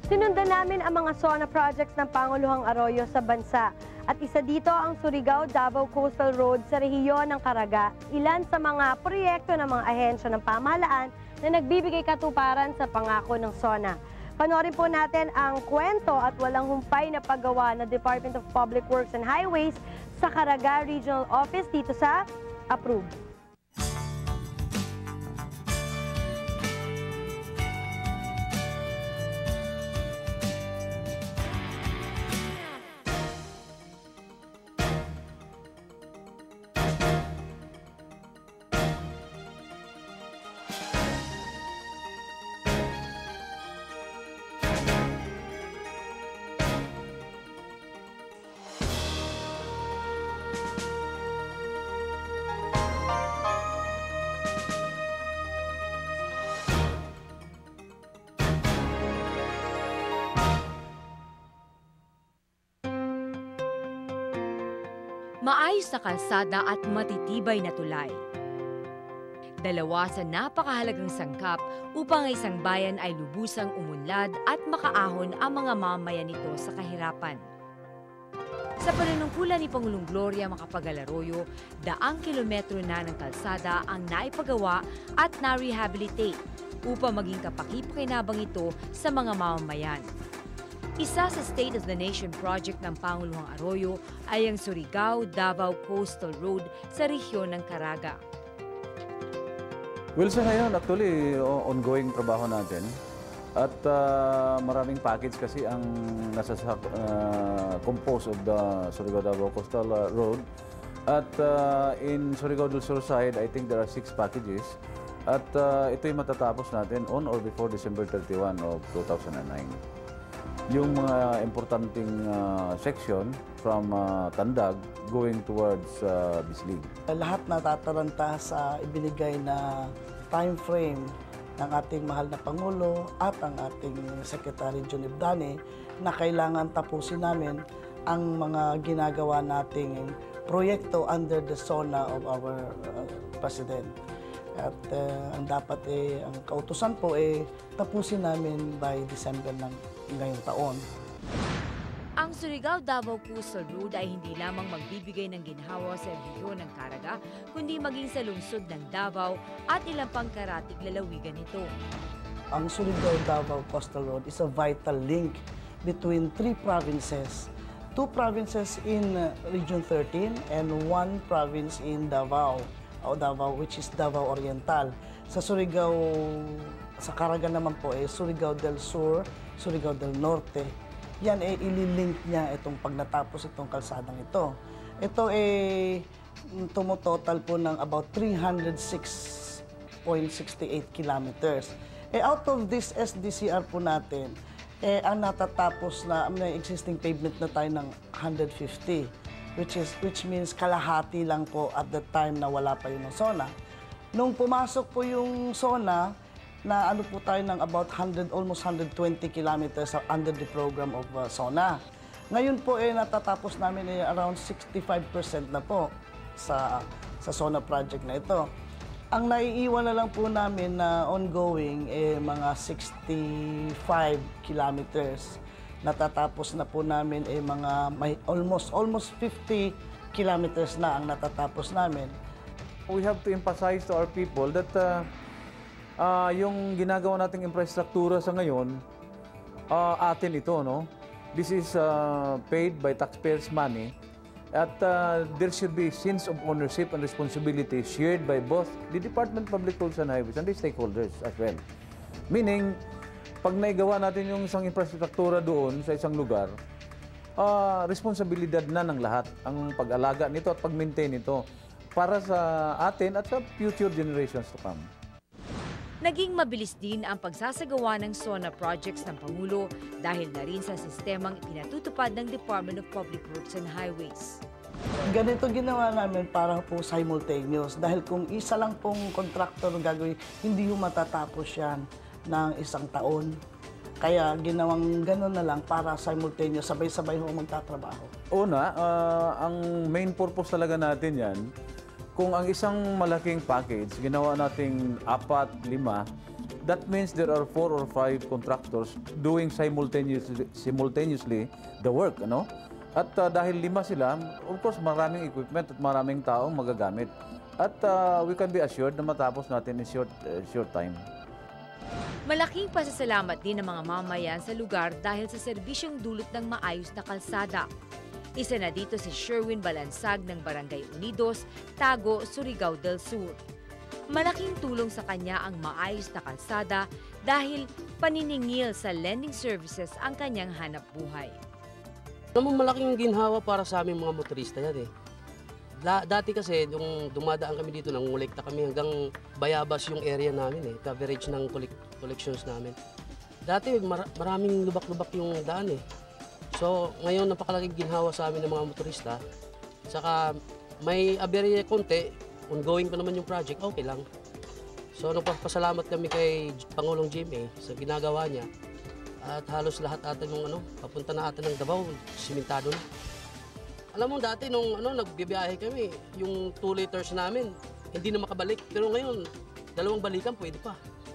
Sinundan namin ang mga SONA projects ng Panguluhang Arroyo sa bansa. At isa dito ang Surigao-Davao Coastal Road sa rehiyon ng Caraga, ilan sa mga proyekto ng mga ahensya ng pamahalaan na nagbibigay katuparan sa pangako ng SONA. Panoorin po natin ang kwento at walang humpay na paggawa ng Department of Public Works and Highways sa Caraga Regional Office dito sa Approve. Maayos na kalsada at matitibay na tulay. Dalawa sa napakahalagang sangkap upang isang bayan ay lubusang umunlad at makaahon ang mga mamayan nito sa kahirapan. Sa panunungkulan ni Pangulong Gloria Macapagal-Arroyo, daang kilometro na ng kalsada ang naipagawa at na-rehabilitate upang maging kapaki-pakinabang ito sa mga mamamayan. Isa sa State of the Nation project ng Panguluhang Arroyo ay ang Surigao-Davao Coastal Road sa rehiyon ng Caraga. Well, sa ngayon, actually, ongoing trabaho natin. At maraming package kasi ang nasa compose of the Surigao-Davao Coastal Road. At in Surigao del Sur side, I think there are 6 packages. At ito'y matatapos natin on or before December 31 of 2009. Yung mga importanteng section from Tandag going towards Bislig. Lahat natataranta sa ibinigay na time frame ng ating mahal na Pangulo at ang ating Secretary John Ibdane na kailangan tapusin namin ang mga ginagawa nating proyekto under the SONA of our President. At ang dapat ang kautusan po tapusin namin by December ng ngayong taon. Ang Surigao-Davao Coastal Road ay hindi lamang magbibigay ng ginhawa sa rehiyon ng Caraga, kundi maging sa lungsod ng Davao at ilang pang karatig lalawigan nito. Ang Surigao-Davao Coastal Road is a vital link between 3 provinces. 2 provinces in Region 13 and 1 province in Davao, which is Davao Oriental. Sa Surigao, sa Caraga naman po Surigao del Sur, Surigao del Norte. Yan ililink niya itong pag natapos itong kalsadang ito. Ito tumototal po ng about 306.68 kilometers. Out of this SDCR po natin, ang natatapos na may existing pavement na tayo ng 150. Which means kalahati lang po at the time na wala pa yung SONA. Nung pumasok po yung SONA, na po tayo ng about almost 120 kilometers under the program of SONA. Ngayon po natatapos namin around 65% na po sa SONA project na ito. Ang naiiwan na lang po namin na ongoing mga 65 kilometers. Natatapos na po namin mga almost 50 kilometers na ang natatapos namin. We have to emphasize to our people that yung ginagawa nating infrastruktura sa ngayon, atin ito, no? This is paid by taxpayers' money. At there should be sense of ownership and responsibility shared by both the Department of Public Works and Highways and the stakeholders as well. Meaning, pag naigawa natin yung isang infrastruktura doon sa isang lugar, responsibilidad na ng lahat ang pag-alaga nito at pag-maintain nito para sa atin at sa future generations to come. Naging mabilis din ang pagsasagawa ng SONA projects ng Pangulo dahil na rin sa sistemang ipinatutupad ng Department of Public Works and Highways. Ganito ginawa namin para po simultaneous dahil kung isa lang pong contractor gagawin, hindi yung matatapos yan ng isang taon. Kaya ginawang gano'n na lang para simultaneous, sabay-sabay ho magtatrabaho. Una, ang main purpose talaga natin yan, kung ang isang malaking package, ginawa nating 4, 5, That means there are 4 or 5 contractors doing simultaneously the work, ano? At dahil 5 sila, of course, maraming equipment at maraming taong magagamit. At we can be assured na matapos natin in short time. Malaking pasasalamat din ng mga mamayan sa lugar dahil sa serbisyong dulot ng maayos na kalsada. Isa na dito si Sherwin Balansag ng Barangay Unidos, Tago, Surigao del Sur. Malaking tulong sa kanya ang maayos na kalsada dahil paniningil sa lending services ang kanyang hanap buhay. Alam mo, malaking ginhawa para sa aming mga motorista yan eh. Dati kasi, nung dumadaan kami dito, nangungulekta kami hanggang Bayabas yung area namin eh, coverage ng collections namin. Dati maraming lubak-lubak yung daan eh. So ngayon napakalaking ginhawa sa amin ng mga motorista. Saka may aberya konti, ongoing pa naman yung project, okay lang. So nagpapasalamat kami kay Pangulong GMA sa ginagawa niya. At halos lahat ata ng papunta na ata ng Davao, simentado na. Alam mo dati nung nagbibiyahe kami, yung 2 liters namin hindi na makabalik. Pero ngayon, 2 balikan pwede pa.